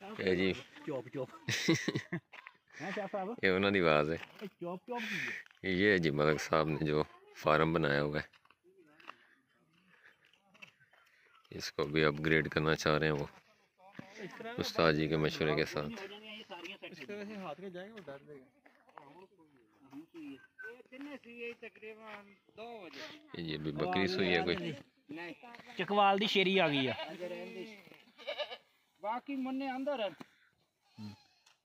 ये जी चौप चौप है क्या साहब ये उन्होंने आवाज़ है। चौप चौप की है। ये है जी मलिक साहब ने जो फार्म बनाया हुआ है, इसको भी अपग्रेड करना चाह रहे हैं वो उस्ताद जी के मशवरे के साथ। ये भी बकरी सुई है कोई चकवाल दी शेरी आ गई है। बाकी मुन्ने अंदर है।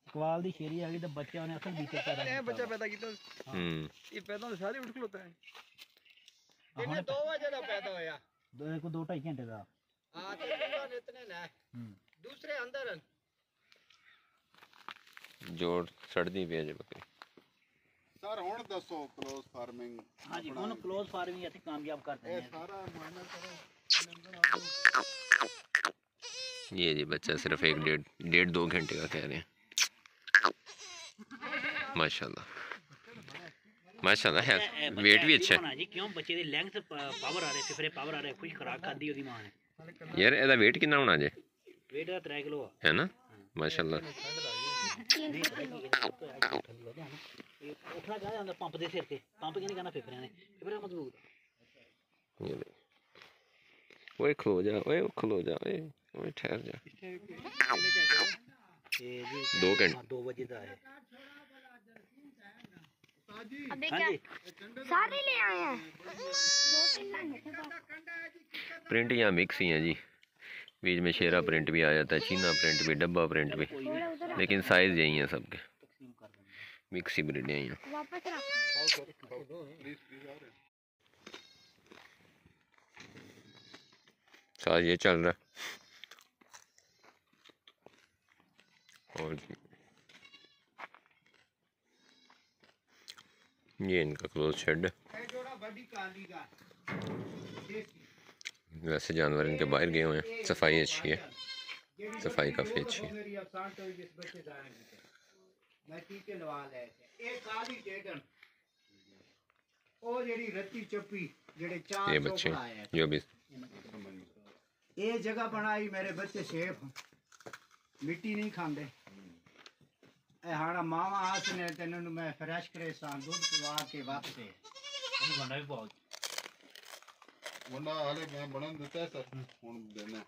चकवाल दी शेरी आ गई तो बच्चा ने असल बीच पैदा किया। बच्चा पैदा किया। ये पैदा तो सारे उठ खलोता है। इन्हें 2 बजे दा पैदा होया। 2-2.5 घंटे दा। हां तो इतने ना। दूसरे अंदर है। जोड़ सड़दी पे है बकरी। सर हुन दसो क्लोज फार्मिंग। हां जी हुन क्लोज फार्मिंग ऐसे कामयाब करते हैं। सारा मायना करो। ये जी बच्चा सिर्फ 1-1.5-2 घंटे का कह रहे हैं। माशाल्लाह माशाल्लाह है, वेट भी अच्छा है जी। क्यों बच्चे दी लेंथ पावर आ रहे फिफरे पावर आ रहे खुश खुराक खादी ओदी मां ने। यार एदा वेट कितना होना जे? वेट दा 3 किलो है ना माशाल्लाह। उठना क्या अंदर पंप दे सिर ते पंप की नहीं करना फिफरे ने फिफरे मजबूत। ये ले ओए खलो जा, ओए खलो जा, ओए ठहर जा। 2 घंटे 2 बजे दा है। अबे क्या सारे ले आए हैं। प्रिंट यहाँ मिक्स ही है जी, बीच में शेरा प्रिंट भी आ जाता है, चीना प्रिंट भी, डब्बा प्रिंट भी, लेकिन साइज यही है सबके, मिक्स ही ब्रीडें हैं। वापस रख। साज ये चल रहा है। और ये इनका क्लोज शेड है। वैसे जानवर इनके बाहर गए हुए हैं, सफाई अच्छी है, सफाई काफ़ी अच्छी है। ये बच्चे जो भी ये जगह बनाई मेरे बच्चे शेफ मिट्टी नहीं खाते। हाड़ा मावा आस ने तेन मैं फ्रेश करे सा दूध पिवा के वापस वंडा भी बहुत वंडा हाले मैं बनन देता है सर हुन देना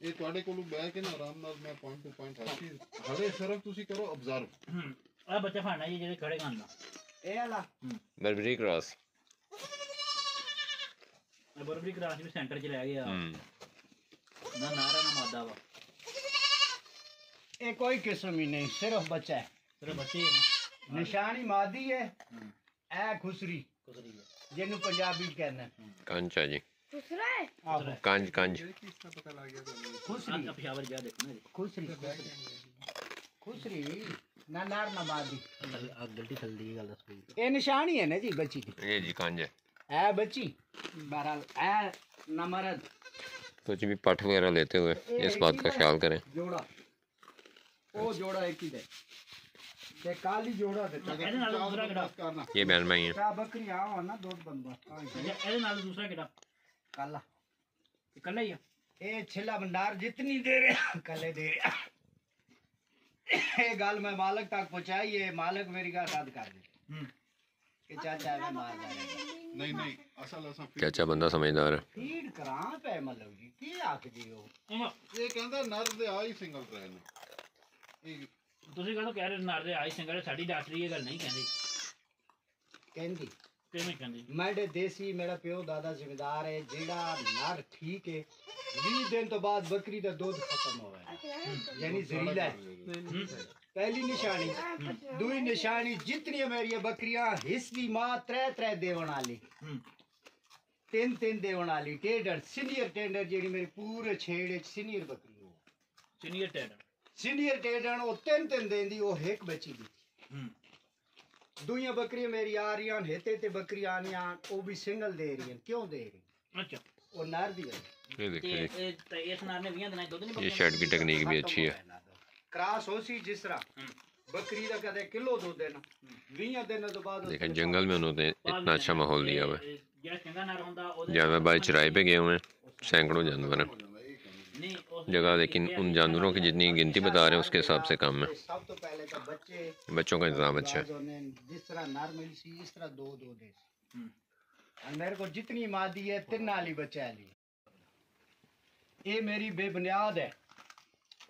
ये ਤੁਹਾਡੇ ਕੋਲੋਂ ਬਹਿ ਕੇ ਨਾ ਆਰਾਮ ਨਾਲ ਮੈਂ ਪੁਆਇੰਟ ਟੂ ਪੁਆਇੰਟ ਹਾਸੀ ਹਲੇ ਸਿਰਫ ਤੁਸੀਂ ਕਰੋ ਆਬਜ਼ਰਵ। ਆ ਬੱਚਾ ਫੜਨਾ ਜੀ ਜਿਹੜੇ ਖੜੇ ਖਾਂਦਾ ਇਹ ਵਾਲਾ बर्बरी क्रॉस बर्बरी क्रॉस भी सेंटर च रह गया ना नारा ना मादा वा। ये कोई किस्म ही नहीं, सिर्फ बच्चा है, सिर्फ बच्चे ही है ना। निशानी मादी है। ए खुसरी खुसरी है जिन्हों पंजाबी कहना कंच है जी, दूसरा है। कंच कंच खुसरी का पेशावर जा देखो ना खुसरी खुसरी ना नार ना मादी। गलती चल दी गल दस ये निशानी है ना जी बच्ची की। ये जी कंच है ए बच्ची बहरहाल ए ना मरद कुछ भी पट वगैरह लेते हुए इस बात का ख्याल करें। जोड़ा ओ जोड़ा एक ही दे ते काली जोड़ा दे करना ये बहन भाई है। का बकरी आओ ना दो बंदा ए नाल दूसरा केड़ा काला कल्ला ही है। ए छिला भंडार जितनी दे रहे कले दे रहे। ये गल मैं मालिक तक पहुंचाई है, मालिक मेरी गल रद्द कर दे कि चाचा मैं मार जाएगा। नहीं नहीं असल असा चाचा बंदा समझदार है। फीड करा पे मतलब जी की आख जी हो ये कहंदा नर दे आ ही सिंगल ट्रेन ये ਤੁਸੀਂ ਕਹੋ ਕਹਿ ਰਹੇ ਨਾਰ ਦੇ ਆਈ ਸਿੰਗਰ ਸਾਡੀ ਡਾਕਟਰੀ ਇਹ ਗੱਲ ਨਹੀਂ ਕਹਿੰਦੀ कहंदी ਕਿਵੇਂ ਕਹਿੰਦੀ मेरे देसी मेरा प्यो दादा जिम्मेदार है जेड़ा नर ठीक है 20 दिन तो बाद बकरी का दूध खत्म हो गया यानी जहरीला है। पहली निशानी दूई निशानी जितनी मेरी बकरियां हिस्सी मां 3 देवन वाली 3 देवन वाली टेंडर सीनियर टेंडर जेड़ी मेरी पूरे छेड़े सीनियर बकरी हो सीनियर टेंडर वो 3 देंदी वो एक बची दी। दुइयां बकरियां मेरी आ रही हैं हेते ते बकरी आनियां वो भी सिंगल दे रही हैं क्यों दे रही अच्छा वो नर दी है। ये देखिए इस नार ने 20 दिन दूध नहीं ये शेड की टेक्निक भी अच्छी है। क्रॉस हो सी जिस तरह बकरी का कदे किलो दूध देना 20 दिन तो बाद देखें जंगल में उन्होंने इतना अच्छा माहौल दिया हुआ है। ਜਿਹੜਾ ਚੰਗਾ ਨਾਰ ਹੁੰਦਾ ਉਹਦੇ जानवर बाहर चराई पे गए हुए हैं, सैकड़ों जानवर हैं। नहीं उस जगह, लेकिन उन जानवरों की जितनी गिनती बता रहे हैं उसके हिसाब से कम है। सब तो पहले तो बच्चे बच्चों का इंतजाम अच्छा है। जिस तरह नर मिली सी इस तरह दो दो दे हम्म। और मेरे को जितनी मादी है 3 वाली बच्चा ली। ये मेरी बेबुनियाद है।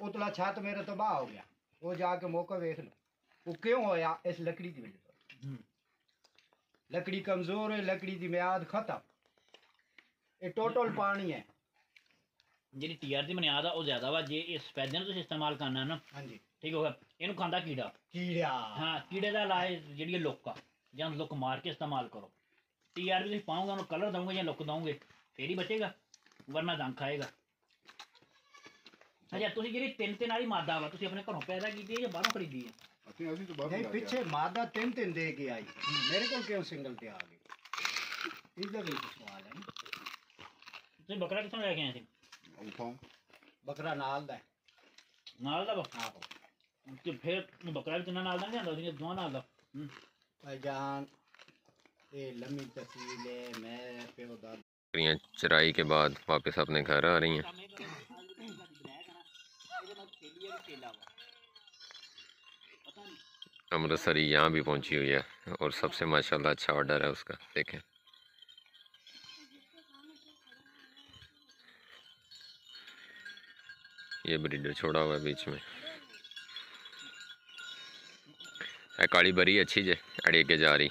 उतला छत मेरा तबाह हो गया, वो जाके मौका देख लो वो क्यों होया, इस लकड़ी की वजह से। लकड़ी कमजोर है, लकड़ी की मियाद खत्म। ये टोटल पानी है। ਜਿਹੜੀ ਟੀਆਰ ਦੀ ਬੁਨਿਆਦ ਆ ਉਹ ਜ਼ਿਆਦਾ ਵਾ। ਜੇ ਇਹ ਸਫੈਦੇ ਨੂੰ ਤੁਸੀਂ ਇਸਤੇਮਾਲ ਕਰਨਾ ਨਾ, ਹਾਂਜੀ ਠੀਕ ਹੋਗਾ। ਇਹਨੂੰ ਖਾਂਦਾ ਕੀੜਾ। कीड़ा ਹਾਂ, ਕੀੜੇ ਦਾ ਇਲਾਜ ਜਿਹੜੀ ਇਹ ਲੁੱਕ ਆ, ਜਾਂ ਲੁੱਕ ਮਾਰ ਕੇ ਇਸਤੇਮਾਲ ਕਰੋ। ਟੀਆਰ ਵੀ ਤੁਸੀਂ ਪਾਓਗੇ, ਉਹਨੂੰ ਕਲਰ ਦਓਗੇ ਜਾਂ ਲੁੱਕ ਦਓਗੇ, ਫੇਰ ਹੀ ਬਚੇਗਾ, ਵਰਨਾ ਦੰਗ ਖਾਏਗਾ। ਅੱਛਾ, ਤੁਸੀਂ ਜਿਹੜੀ 3 ਵਾਲੀ ਮਾਦਾ ਵਾ ਤੁਸੀਂ ਆਪਣੇ ਘਰੋਂ ਪੈਦਾ ਕੀਤੀ ਹੈ ਜਾਂ ਬਾਹਰੋਂ ਖਰੀਦੀ ਹੈ? ਅਸੀਂ ਤਾਂ ਬਾਹਰ नहीं पीछे मादा 3 दे के आई, मेरे को क्यों सिंगल पे आ गई? इधर भी सवाल है। ਤੁਸੀਂ ਬੱਕਰਾ ਕਿੱਥੋਂ ਲੈ ਕੇ ਆਏ ਸੀ? ਉਠਾਉਂ बकरा नाल दा है। ਨਾਲ ਦਾ ਵਾ? आहो ਤੇ ਫਿਰ ਬੱਕਰਾ ਵੀ ਤਿੰਨਾਂ ਨਾਲ ਦਾ ਨਹੀਂ ਆਉਂਦਾ, ਉਹਦੀਆਂ ਦੋਵਾਂ ਨਾਲ ਦਾ। भाईजान ये लम्बी तस्वीर है। मैं प्यो दा बकरियाँ चराई के बाद वापस अपने घर आ रही हैं। अमृतसरी यहाँ भी पहुँची हुई है और सबसे माशाल्लाह अच्छा ऑर्डर है उसका, देखें। ये ब्रीडर छोड़ा हुआ है बीच में। है काली बरी अच्छी जे अड़ी के जा रही।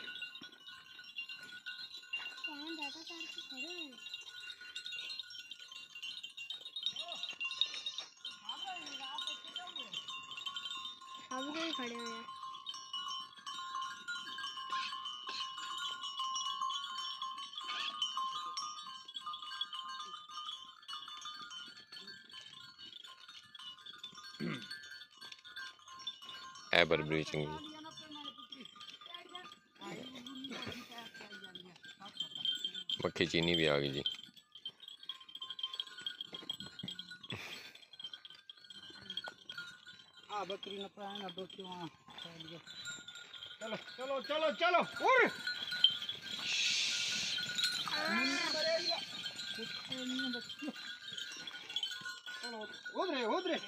हम भी खड़े हैं। है बरबरी चंगी। मक्खी चीनी भी आ गई जी। बकरी न पाए दो क्यों। चलो चलो चलो चलो उड़। उधरे उधरे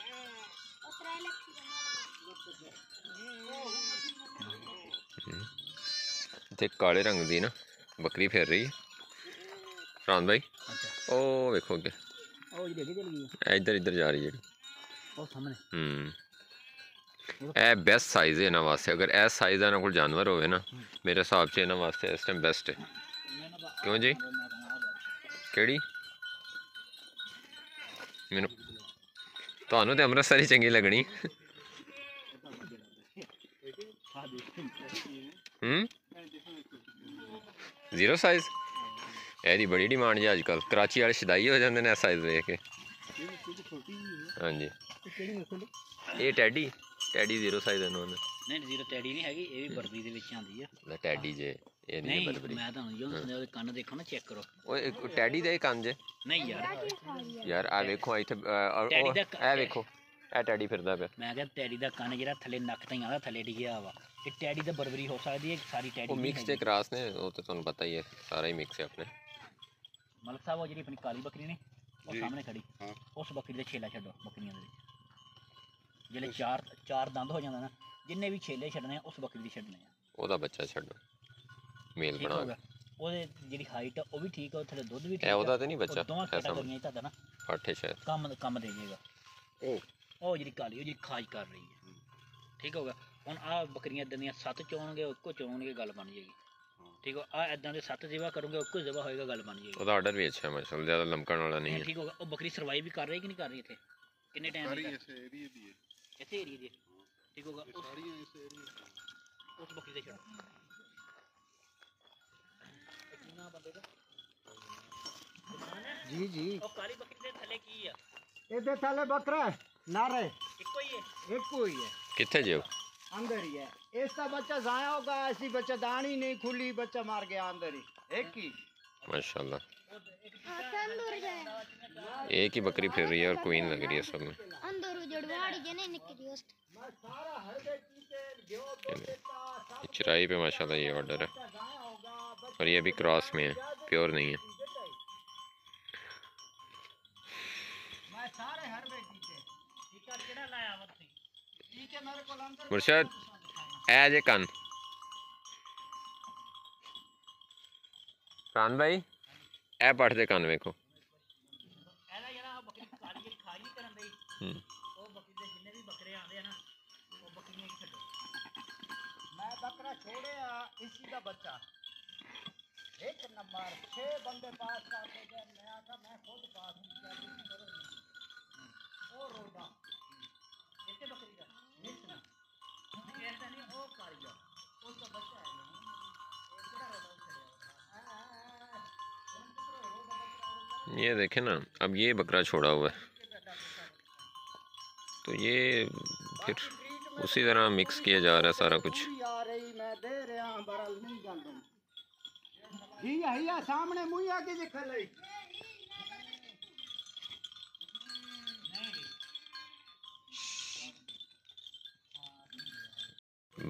ते काले रंग दी ना बकरी फिर रही है फरहान भाई। ਅੱਛਾ, ओ वेखो अगे ਉਹ ਜਿਹੜੀ ਅੱਗੇ ਚਲ ਗਈ ਆ, इधर इधर जा रही है। ਉਹ ਸਾਹਮਣੇ। ਇਹ ਬੈਸਟ ਸਾਈਜ਼ ਹੈ ਇਹਨਾਂ ਵਾਸਤੇ। ਅਗਰ ਇਹ ਸਾਈਜ਼ ਦਾ ਇਹਨਾਂ ਕੋਲ ਜਾਨਵਰ ਹੋਵੇ ਨਾ, ਮੇਰੇ ਹਿਸਾਬ 'ਚ ਇਹਨਾਂ ਵਾਸਤੇ ਇਸ ਟਾਈਮ ਬੈਸਟ ਹੈ। ਕਿਉਂ ਜੀ? ਕਿਹੜੀ? ਮੈਨੂੰ ਤੁਹਾਨੂੰ ਤੇ ਅੰਮ੍ਰਿਤਸਰੀ ਚੰਗੀ ਲੱਗਣੀ। ਜ਼ੀਰੋ ਸਾਈਜ਼ ਇਹਦੀ ਬੜੀ ਡਿਮਾਂਡ ਜੀ ਅੱਜ ਕੱਲ੍ਹ। ਕਰਾਚੀ ਵਾਲੇ ਸ਼ਦਾਈ ਹੋ ਜਾਂਦੇ ਨੇ ਇਹ ਸਾਈਜ਼ ਵੇਖ ਕੇ। ਹਾਂਜੀ, ਇਹ ਟੈਡੀ ਟੈਡੀ ਜ਼ੀਰੋ ਸਾਈਜ਼ ਇਹਨੂੰ ਉਹਨੇ। ਨਹੀਂ ਜ਼ੀਰੋ ਟੈਡੀ ਨਹੀਂ ਹੈਗੀ, ਇਹ ਵੀ ਬਰਬਰੀ ਦੇ ਵਿੱਚ ਆਉਂਦੀ ਆ। ਟੈਡੀ ਜੇ ਇਹ ਨਹੀਂ ਨਹੀਂ ਬਰਬਰੀ। ਮੈਂ ਤੁਹਾਨੂੰ ਜੋ ਦੱਸਦਾ, ਉਹਦੇ ਕੰਨ ਦੇਖੋ ਨਾ, ਚੈੱਕ ਕਰੋ। ਉਹ ਟੈਡੀ ਦੇ ਕੰਨ ਜੇ ਨਹੀਂ ਯਾਰ, ਯਾਰ ਆ ਵੇਖੋ ਇੱਥੇ ਟੈਡੀ ਦਾ ਇਹ ਵੇਖੋ ਇਹ ਟੈਡੀ ਫਿਰਦਾ ਪਿਆ। ਮੈਂ ਕਿਹਾ ਟੈਡੀ ਦਾ ਕੰਨ ਜਿਹੜਾ ਥੱਲੇ ਨੱਕ ਤਾਈਂ ਆਉਂਦਾ, ਥੱਲੇ ਡਿੱਗਿਆ ਵਾ। ਇਹ ਟੈਡੀ ਦਾ ਬਰਬਰੀ ਹੋ ਸਕਦੀ ਹੈ, ਸਾਰੀ ਟੈਡੀ ਉਹ ਨਹੀਂ ਮਿਕਸ ਤੇ ਹੈਗੀ। ਕਰਾਸ ਨੇ, ਉਹ ਤਾਂ ਤੁਹਾਨੂੰ ਪਤਾ ਹੀ ਹੈ, ਸਾਰਾ ਹੀ ਮਿਕਸ ਹੈ ਆਪਣੇ। ਮਲਕ ਸਾਹਿਬ, ਉਹ ਜਿਹੜੀ ਆਪਣੀ ਕਾਲੀ ਬੱਕਰੀ ਨੇ ਉਹ ਜੀ। ਸਾਹਮਣੇ ਖੜੀ, ਹਾਂ। ਉਸ ਬੱਕਰੀ ਦੇ ਛੇਲਾ ਛੱਡੋ। ਬੱਕਰੀਆਂ ਦੇ ਵਿੱਚ ਜਿਹੜੇ ਚਾਰ ਦੰਦ ਹੋ ਜਾਂਦਾ ਨਾ, ਜਿੰਨੇ ਵੀ ਛੇਲੇ ਛੱਡਣੇ ਆ ਉਸ ਬੱਕਰੀ ਦੇ ਛੱਡਣੇ ਆ। ਉਹਦਾ ਬੱਚਾ ਛੱਡੋ, ਮੇਲ ਠੀਕ ਬਣਾ ਹੋ ਗਿਆ। ਉਹਦੇ ਜਿਹੜੀ ਹਾਈਟ ਉਹ ਵੀ ਠੀਕ ਆ, ਉਹ ਥੱਲੇ ਦੁੱਧ ਵੀ ਠੀਕ ਇਹ ਆ। ਉਹਦਾ ਤੇ ਨਹੀਂ ਬੱਚਾ, ਉਹ ਦੋਵਾਂ ਐਸਾ ਕੈਟਾਗਰੀਆਂ 'ਚ ਤੁਹਾਡਾ ਨਾ ਫਾਠੇ ਸ਼ਾਇਦ। ਕੰਮ ਦੇ ਜਾਏਗਾ। ਉਹ ਜਿਹੜੀ ਕਾਲੀ, ਉਹ ਜਿਹੜੀ ਖਾਜ ਕਰ ਰਹੀ ਹੈ, ਠੀਕ ਹੋ ਗਿਆ। ਹੁਣ ਆਹ ਬੱਕਰੀਆਂ ਇੱਦਾਂ ਦੀਆਂ 7 ਚੋਣਗੇ, ਇੱਕੋ ਚੋਣਗੇ, ਗੱਲ ਬਣ ਜਾਏਗੀ। ਠੀਕ ਹੋ, ਆ ਇੱਦਾਂ ਦੇ 7 ਜ਼ਿਵਾ ਕਰੋਗੇ, ਇੱਕੋ ਜ਼ਿਵਾ ਹੋਏਗਾ, ਗੱਲ ਬਣ ਜਾਏਗੀ। ਉਹਦਾ ਆਰਡਰ ਵੀ ਅੱਛਾ ਹੈ ਮਾਸ਼ਾਅੱਲਾ, ਜ਼ਿਆਦਾ ਲਮਕਣ ਵਾਲਾ ਨਹੀਂ ਹੈ। ਠੀਕ ਹੋਗਾ। ਉਹ ਬੱਕਰੀ ਸਰਵਾਈਵ ਵੀ ਕਰ ਰਹੀ ਕਿ ਨਹੀਂ ਕਰ ਰਹੀ ਇੱਥੇ? ਕਿੰਨੇ ਟਾਈਮ ਦੀ ਸਾਰੀ ਇਸ ਏਰੀਏ ਦੀ ਹੈ। ਇੱਥੇ ਏਰੀਆ ਦੀ? ਠੀਕ ਹੋਗਾ। ਇਹ ਸਾਰੀਆਂ ਇਸ ਏਰੀਏ ਉਸ ਬੱਕਰੀ ਦੇ ਛੱਡ। ਕਿੰਨਾ ਬੰਦੇ ਦਾ जी जी ਉਹ ਕਾਲੀ ਬੱਕਰੀ ਦੇ ਥੱਲੇ ਕੀ ਆ? ये थाले बकरा है नारे ਇੱਕੋ ਹੀ ਹੈ। एक को ही है, कितने जे अंदर ही है। इसका बच्चा जाया होगा, ऐसी बच्चा दानी नहीं खुली, बच्चा मार गया अंदर ही एक ही। माशाल्लाह, अंदर जाए एक ही बकरी फिर रही है और क्वीन लग रही है सब में। अंदर उजड़वाड़ी के नहीं निकली उस ये चराई पे माशाल्लाह ये ऑर्डर है, और ये भी क्रॉस में है, प्योर नहीं है। सारे हर वे टीके टीका केड़ा लाया वरती टीके मेरे को अंदर मुर्शद ए जे कन प्राण भाई ए पढ़ दे कन वेखो ਇਹਦਾ ਜਿਹੜਾ ਬੱਕਰੀ ਕਾਲੀ ਜਿਹੜੀ ਖਾਈ ਨਹੀਂ ਕਰਨ ਦੀ ਉਹ ਬੱਕਰੀ ਦੇ ਜਿੰਨੇ ਵੀ ਬੱਕਰੇ ਆਉਂਦੇ ਆ ਨਾ ਉਹ ਬੱਕਰੀਆਂ ਹੀ ਛੱਡੋ मैं बकरा छोड़े इसी का बच्चा एक नंबर 6 बंदे पास करते गए मैं आखा मैं खुद पास हूं क्या कुछ करो ओ रोदा ਇੱਥੇ ਬੱਕਰੀ ਦਾ निचना ਇਹਦਾ ਨਹੀਂ ਉਹ ਕਾਲੀ ਦਾ उसका बच्चा है ना ਇਹ ਕਿਹੜਾ ਰੋਦਾ ਉੱਥੇ ये देखे ना अब ये बकरा छोड़ा हुआ है तो ये फिर उसी तरह मिक्स किया जा रहा है सारा कुछ आ रही मैं दे रहा हूं बरल नहीं जानता हिया सामने मुई आके देख लई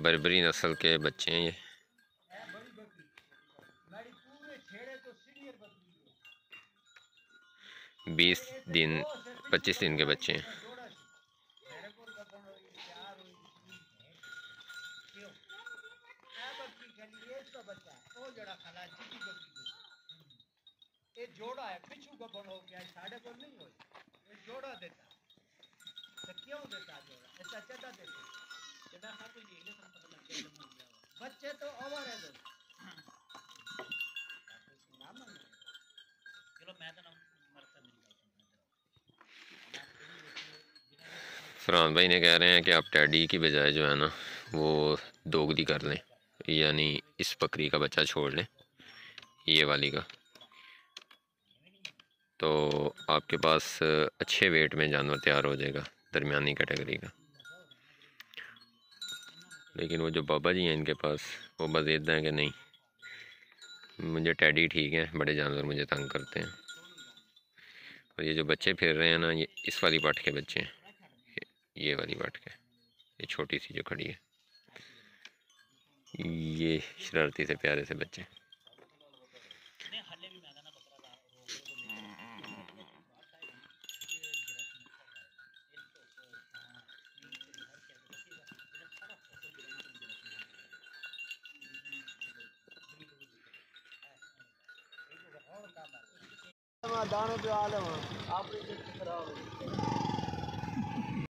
बर्बरी नस्ल के बच्चे हैं ये मेरी पूरे छेड़े तो सीनियर बकरी 20 दिन 25 दिन के बच्चे हैं जोड़ा सी मेरे को गबन होई प्यार होई क्यों आ बकरी खली ये तो बच्चा ओ जड़ा खला चिटी बकरी ये जोड़ा है पिछू गबन हो गया साढ़े को नहीं होई ये जोड़ा देता तो क्यों देता जोड़ा ऐसा चदा देता ਜਿਹੜਾ ਹਰ ਕੋਈ ਦੇਖਦੇ ਸਾਨੂੰ ਪਤਾ ਲੱਗ ਗਿਆ ਮੁੰਡਾ बच्चे तो ओवर है दो ਚਲੋ ਮੈਂ ਤਾਂ ਮਰਤਾ ਮੇਰੀ ਗੱਲ फरहान भाई ने कह रहे हैं कि आप टैडी की बजाय जो है ना वो दोगली कर लें यानी इस बकरी का बच्चा छोड़ लें ये वाली का तो आपके पास अच्छे वेट में जानवर तैयार हो जाएगा दरमियानी कैटेगरी का। लेकिन वो जो बाबा जी हैं इनके पास वो बस इतना है कि नहीं मुझे टैडी ठीक है, बड़े जानवर मुझे तंग करते हैं। और ये जो बच्चे फिर रहे हैं ना ये इस वाली पाठ के बच्चे हैं, ये वाली पाठ के, ये छोटी सी जो खड़ी है ये शरारती से प्यारे से बच्चे। दाने पे आ लो अपनी जिंदगी खराब हो